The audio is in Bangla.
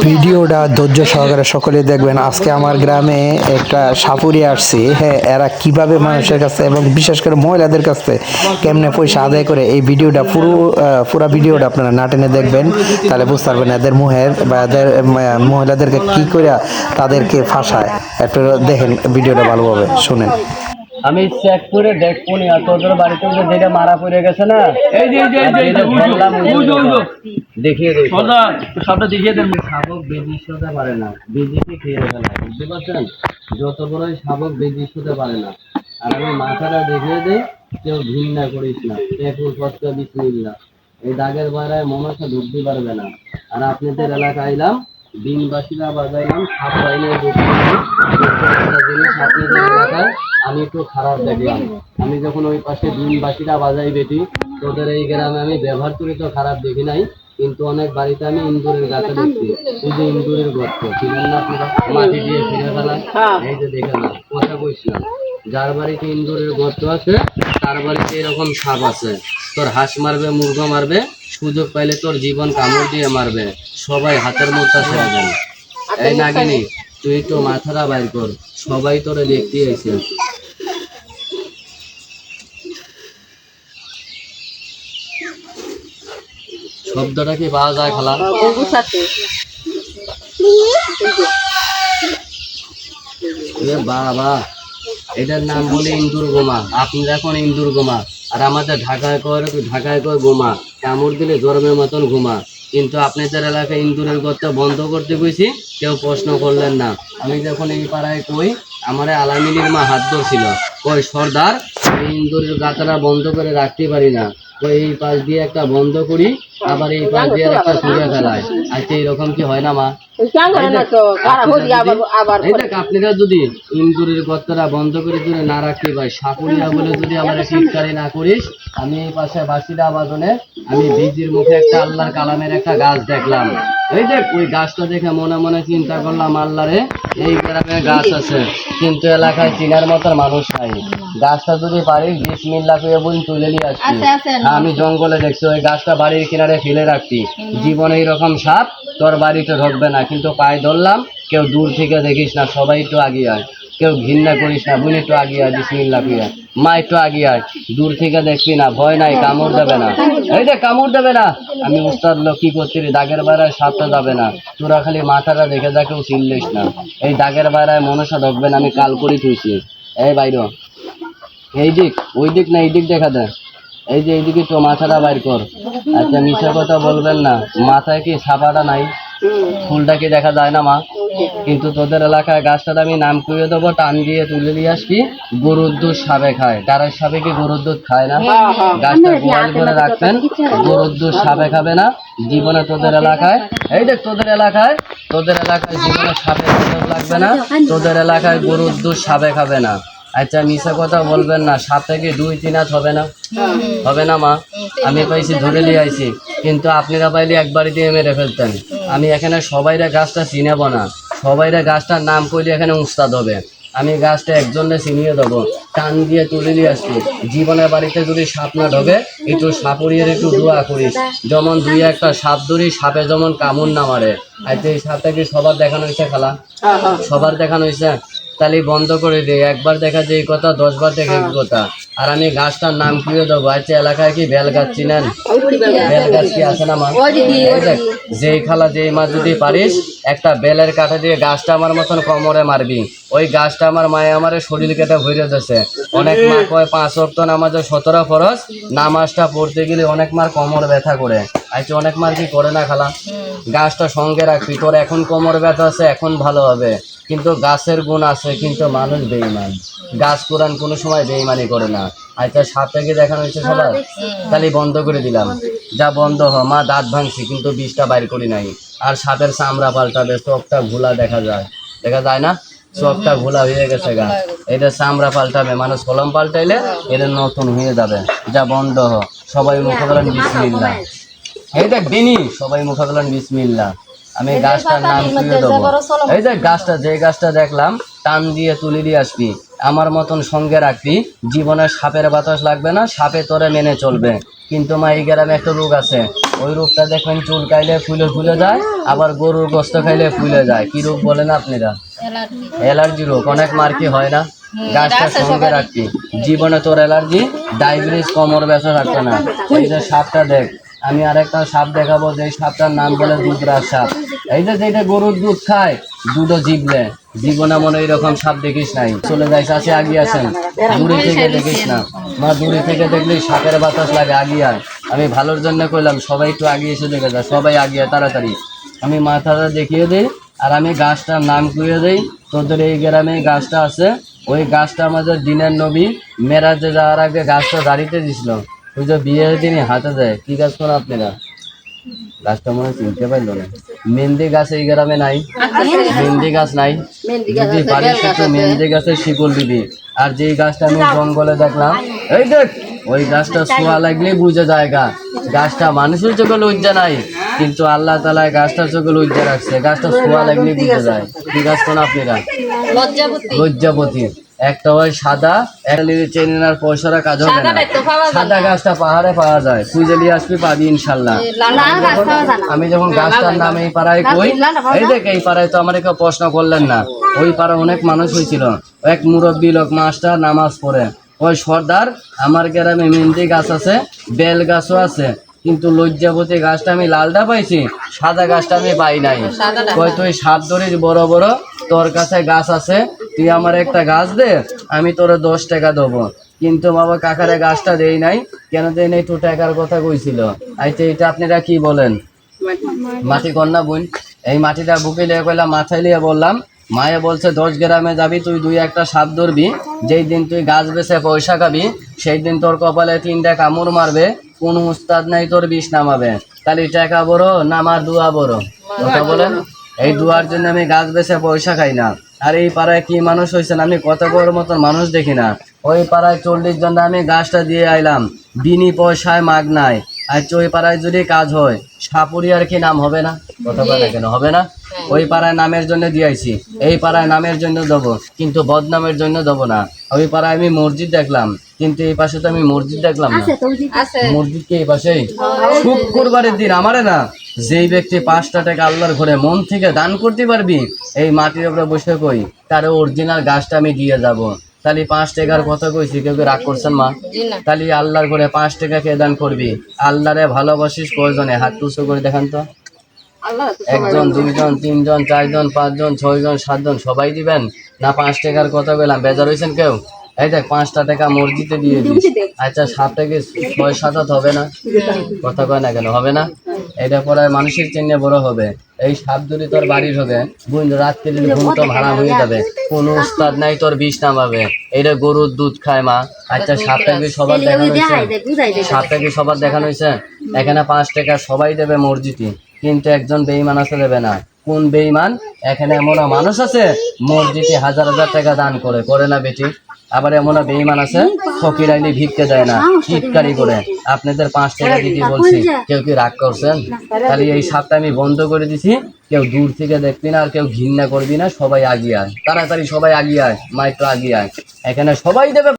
ভিডিওটা ধৈর্য সহকারে সকলে দেখবেন। আজকে আমার গ্রামে একটা সাপুরি আসছে, হ্যাঁ, এরা কিভাবে মানুষের কাছে এবং বিশেষ করে মহিলাদের কাছে কেমনে পয়সা আদায় করে, এই ভিডিওটা পুরো ভিডিওটা আপনারা না টেনে দেখবেন, তাহলে বুঝতে পারবেন এদের মুহের বা এদের মহিলাদেরকে কি করে তাদেরকে ফাঁসায়। একটু দেখেন ভিডিওটা ভালোভাবে শুনেন। আমি চেক করে দেখবো নি, আর তোদের বাড়িতে যে যেটা মারা পড়ে গেছে না, এই যে দেখিয়ে দেই সবটা দেখিয়ে দেন। শাবক বেজিস হতে পারে না, বেজিকে খেয়ে ফেলে, বুঝতে পারছেন? যত বড়ই শাবক বেজিস হতে পারে না। আর আমি মাথাটা দেখিয়ে দিই, কেউ ঘৃণা করিস না, টেকুর কষ্ট বিসমিল্লাহ। এই দাগের বাইরায় মনসা ঢুকতে পারবে না। আর আপনাদের এলাকায় এলাম, দিনবাসীরা বাজাইলাম, সাপ বাইনে জিনিস আপনাদের এলাকায় আমি একটু খারাপ দেখলাম। আমি যখন ওই পাশে দিনবাসীরা বাজাই বেটি, তোদের এই গ্রামে আমি ব্যবহার করি তো খারাপ দেখি নাই, কিন্তু অনেক বাড়িতে আমি ইন্দুরের গাছে দেখছি। এই যে ইন্দুরের গর্ত ছিলেন না, আপনারা মাটি দিয়ে ফিরে ফেলায়, এই যে দেখে না, কথা কইছিলাম, যার বাড়িতে ইন্দুরের গর্ত আছে তার বাড়িতে এরকম সাপ আছে। তোর হাঁস মারবে, মুরগা মারবে, সুযোগ পাইলে তোর জীবন কামড় দিয়ে মারবে, সবাই হাতের মুঠা ছেড়ে দেন। এই নাগিনী, তুই তো মাথাটা বাইর কর, সবাই তোরে দেখতে আইছে। শব্দটা কি পাওয়া যায় খালা? বাবা, এটার নাম বলে ইন্দুর গোমা। আপনি এখন ইন্দুর গোমা, আর আমাদের ঢাকায় কয় গোমা, কামড় দিলে জরমের মতন ঘুমা। কিন্তু আপনাদের এলাকায় ইন্দুরের গর্ত বন্ধ করতে কইছি, কেউ প্রশ্ন করলেন না। আমি যখন এই পাড়ায় কই, আমার আলামিনীর মা হাত ধরছিল, কই সর্দার এই ইন্দুরের গাছটা বন্ধ করে রাখতে পারি না, এই পাশ দিয়ে একটা বন্ধ করি, আবার এই পাশ দিয়ে একটা ছুঁড়ে ফেলায়। আচ্ছা, এইরকম কি হয় না মা? আপনারা যদি ইন্দুরের গর্তটা বন্ধ করে যদি না রাখতে পারি, সাপুরিয়া বলে যদি আমার টিটকারি না করিস, আমি এই পাশে বাসিরা বাজনে আমি বীজির মুখে একটা আল্লাহর কালামের একটা গাছ দেখলাম। এই দেখ, ওই গাছটা দেখে মনে মনে চিন্তা করলাম, আল্লাহরে, এই গ্রামে গাছ আছে কিন্তু এলাকায় চিনার মতন মানুষ নাই, গাছটা যদি পারিস বিসমিল্লাহ করে বল তুলে নিয়ে আসছি। আমি জঙ্গলে দেখছি ওই গাছটা বাড়ির কিনারে ফেলে রাখতি, জীবনে এইরকম সাপ তোর বাড়িতে ঢুকবে না। কিন্তু পায়ে ধরলাম, কেউ দূর থেকে দেখিস না, সবাই একটু আগে আয়, কেউ ঘৃণা করিস না, বোন একটু আগে আয়, বিসমিল্লাহ করে, মা একটু আগে আয়, দূর থেকে দেখবি না, ভয় নাই, কামড় দেবে না। এই যে কামড় দেবে না, আমি উস্তাদ লোক কি করছি, দাগের বাইরায় সাপটা যাবে না, তোরা খালি মাথাটা দেখে যা, কেউ চিনলিস না। এই দাগের বাইরায় মনসা ঢুকবে না, আমি কাল করে তুইছি। এই বাইর, এই দিক ওই দিক না, এই দিক দেখা দেয়, এই যে এইদিকে তো মাথাটা বাইর কর। আচ্ছা, মিশা কথা বলবেন না, মাথায় কি ছাপাটা নাই, ফুলটা কি দেখা যায় না মা? কিন্তু তোদের এলাকায় গাছটা আমি নাম করে দেবো, টান দিয়ে তুলে নিয়ে আসবি, গরুর দুধ সাপে খায়। কারোর সাপে কি গরুর দুধ খায় না? গাছটা গোয়াল করে রাখবেন, গরুর দুধ সাপে খাবে না জীবনে তোদের এলাকায়। এই দেখ, তোদের এলাকায় জীবনে সাপে লাগবে না, তোদের এলাকায় গরুর দুধ সাপে খাবে না। আচ্ছা, মিশা কথা বলবেন না, সাপে কি 2-3 হাত হবে না? হবে না মা? আমি পাইছি, ধরে নিয়ে আইছি, কিন্তু আপনারা পাইলে একবারই দিয়ে মেরে ফেলতেন। আমি এখানে সবাইরা গাছটা চিনাবো না, সবাইরা গাছটার নাম করলে এখানে উস্তাদ হবে। আমি গাছটা একজনে চিনিয়ে দেবো, টান দিয়ে তুলে নিয়ে আসছি। জীবনের বাড়িতে যদি সাপ না ঢোকে, একটু সাপুরিয়ে একটু দোয়া করিস, যেমন 2-1টা সাপ ধরি, সাপে যেমন কামড় না মারে। আচ্ছা, এই সাপটা কি সবার দেখানো হয়েছে খালা? সবার দেখানো হয়েছে? তাহলে বন্ধ করে দিই, একবার দেখা যে কথা, 10 বার দেখে কথা। আর আমি গাছটার নাম কিনে দেবো। আচ্ছা, এলাকায় কি বেল গাছ চিনেন? বেল গাছ কি আছে না মা? যেই খালা যেই মা যদি পারিস, একটা বেলের কাঠা দিয়ে গাছটা আমার মতন কোমরে মারবি, ওই গাছটা আমার মায়ে আমার শরীর কেটে ভরে দিয়েছে। অনেক মা কয় 5 ওয়াক্ত নামাজে 17 ফরজ, নামাজটা পড়তে গেলে অনেক মার কোমর ব্যথা করে। আচ্ছা, অনেক মার কি করে না খালা? গাছটা সঙ্গে রাখবি, তোর এখন কোমর ব্যথা আছে, এখন ভালো হবে। কিন্তু গাছের গুণ আছে, কিন্তু মানুষ বেঈমান। গাছ কোরআন কোনো সময় বেঈমানি করে না। আচ্ছা, সাপটাকে দেখানো হয়েছে সবার, তাহলে বন্ধ করে দিলাম, যা বন্ধ হ মা, দাঁত ভাঙছি কিন্তু বিষটা বাইর করি নাই। আর সাপের চামড়া পাল্টাবে, চোখটা ঘোলা দেখা যায় না? চোখটা ঘোলা হয়ে গেছে গা, এটা চামড়া পাল্টাবে, মানুষ কলম পাল্টাইলে এটা নতুন হয়ে যাবে, যা বন্ধ হ। সবাই মুখে বলেন বিসমিল্লাহ। এই দেখ বিনি, সবাই মুখে বলেন বিসমিল্লাহ। আমি গাছটার নাম তুলে দেবো। এই যে গাছটা, যে গাছটা দেখলাম, টান দিয়ে তুলে দিয়ে আসবি, আমার মতন সঙ্গে রাখবি, জীবনে সাপের বাতাস লাগবে না, সাপে তোরে মেনে চলবে। কিন্তু মা, এই গ্রামে একটা রোগ আছে, ওই রোগটা দেখবেন চুল খাইলে ফুলে ফুলে যায়, আবার গরুর গোস্ত খাইলে ফুলে যায়। কি রোগ বলেন আপনারা? অ্যালার্জি রোগ। অনেক মার কি হয় না, গাছটা সঙ্গে রাখছি। জীবনে তোর অ্যালার্জি, ডায়াবেটিস, কোমর ব্যথা থাকতো না। এই যে সাপটা দেখ, আমি আরেকটা সাপ দেখাবো, যে সাপটার নাম বলে দুধরাজ সাপ। এই যে যেটা গরুর দুধ খায়, দুধও জিবলে, জীবনে মনে এরকম সাপ দেখিস নাই। চলে যাইস, আসে আগিয়ে আসেন, দূরে থেকে দেখিস না মা, দূরে থেকে দেখলে সাপের বাতাস লাগে, আগিয়ে আয়। আমি ভালোর জন্য কইলাম, সবাই একটু আগিয়ে এসে দেখে যায়, সবাই আগিয়ে তাড়াতাড়ি। আমি মাথাটা দেখিয়ে দিই, আর আমি গাছটার নাম কইয়ে দিই। তোদের এই গ্রামে এই গাছটা আছে, ওই গাছটা আমাদের দিনের নবী মেরাজে যাওয়ার আগে গাছটা দাঁড়িতে দিছিল। ওই যে বিয়ের দিনই হাতে দেয়। কি গাছ কোন আপনারা? গাছটা মনে হয় চিনতে পারলো না। মেহেন্দি গাছ এই গ্রামে নাই, মেহেন্দি গাছ নাই। যদি বাড়ির সাথে মেহেন্দি গাছের শিকড় দিবি। আর যেই গাছটা আমি জঙ্গলে দেখলাম, এই দেখ, ওই গাছটা ছোঁয়া লাগলেই বুঝে যায় গাছটা মানুষের চোখে লজ্জা নাই, কিন্তু আল্লাহ তাআলা গাছটার চোখে লজ্জা রাখছে। গাছটা ছোঁয়া লাগলেই বুঝে যায়। কি গাছ কোন আপনারা? লজ্জাপতি। একটা হয় সাদা, একটা চেনার পয়সারা কাজ হবে না। সাদা গাছটা পাহাড়ে পাওয়া যায়, তুই যদি আসবি পাবি ইনশাল্লাহ। আমি যখন গাছটার নাম এই পাড়ায় কই, এই দেখ, এই পাড়ায় তো আমার কেউ প্রশ্ন করলেন না। ওই পাড়ায় অনেক মানুষ হয়েছিল। এক মুরব্বী লোক মাস্টার নামাজ পড়ে, ওই সর্দার, আমার গ্রামে মেহেন্দি গাছ আছে, বেল গাছও আছে, কিন্তু লজ্জাপতি গাছটা আমি লালটা পাইছি, সাদা গাছটা আমি পাই নাই। কই তুই সাত ধরিস বড় বড়, তোর কাছে গাছ আছে, তুই আমার একটা গাছ দে, আমি তোর 10 টাকা দেবো। কিন্তু বাবা কাকারে গাছটা দেই নাই। কেন দেই নাই? 2 টাকার কথা কইছিল। আচ্ছা, এটা আপনারা কি বলেন? মাটি কন্যা বোন। এই মাটিটা বুকে লিয়ে কইলাম, মাথায় লিয়ে বললাম, মায়ে বলছে 10 গ্রামে যাবি, তুই 2-1টা সাপ ধরবি, যেই দিন তুই গাছ বেচে পয়সা খাবি, সেই দিন তোর কপালে 3টা কামড় মারবে, কোন উস্তাদ নাই তোর বিষ নামাবে। তাহলে টাকা বড় না আমার দোয়া বড়? কথা বলেন। এই দুয়ার জন্য আমি গাছ বেচে পয়সা খাই না। আর এই পাড়ায় কি মানুষ হয়েছেন, আমি কত বড় মতন মানুষ দেখি না। ওই পাড়ায় 40 জন আমি গাছটা দিয়ে আইলাম, বিনি পয়সায় মাগ নাই। আর ওই পাড়ায় যদি কাজ হয়, সাপুরিয়ার কি নাম হবে না? কথা বলে কেন হবে না? ওই পাড়ায় নামের জন্য দিয়েছি, এই পাড়ায় নামের জন্য দেবো, কিন্তু বদনামের জন্য দেবো না। ওই পাড়ায় আমি মসজিদ দেখলাম, কিন্তু এই পাশে তো আমি মসজিদ দেখলাম না। মসজিদ কি এই পাশেই? শুক্রবারের দিন আমারে না, যেই ব্যক্তি 5টা টাকা আল্লাহর ঘরে মন থেকে দান করতে পারবি, এই মাটির উপরে বসে কই, তার অরিজিনাল গাছটা আমি দিয়ে যাব। তাহলে 5 টাকার কথা কইছি, কেউ কি রাগ করছেন মা? তাহলে আল্লাহর ঘরে 5 টাকা কে দান করবি? আল্লাহরে ভালোবাসিস কয়জনে? হাত উঁচু করে দেখান তো। 1 জন, 2 জন, 3 জন, 4 জন, 5 জন, 6 জন, 7 জন, সবাই দিবেন না? 5 টাকার কথা বললাম, বেজার হয়েছেন কেউ? এই দেখ, 5টা টাকা মসজিদে দিয়ে দিস। আচ্ছা, 7 থেকে 6-7 হবে না? কথা কয় না কেন? হবে না? এটা পরে মানুষের চিহ্নে বড় হবে। এই সাপ যদি তোর বাড়ির হবে, বুঝ রাত্রে যদি ঘুম তো ভাড়া হয়ে যাবে, কোন উস্তাদ নাই তোর বিষ নামাবে। এটা গরুর দুধ খায় মা। আচ্ছা, সাপটা কি সবার দেখানো হয়েছে? সাপটা কি সবার দেখানো হয়েছে? এখানে 5 টাকা সবাই দেবে মসজিদে, কিন্তু একজন বেঈমান আছে দেবে না। কোন বেঈমান? এখানে এমন মানুষ আছে মসজিদে 1000 টাকা দান করে না বেটি? আবার এমন বেঈমান আছে ফকির আইলে ভিক্ষে দেয় না, চিৎকারি করে। আপনাদের 5 টাকা দিতে বলছি, কেউ কি রাগ করছেন? তাহলে এই সাপটা আমি বন্ধ করে দিছি। কেউ দূর থেকে দেখবি না, আর কেউ ঘৃণা করবি না, সবাই আগিয়ে আয়, তাড়াতাড়ি সবাই আগিয়ে আয়, মা একটু আগিয়ে আয়, এখানে সবাই দেবে।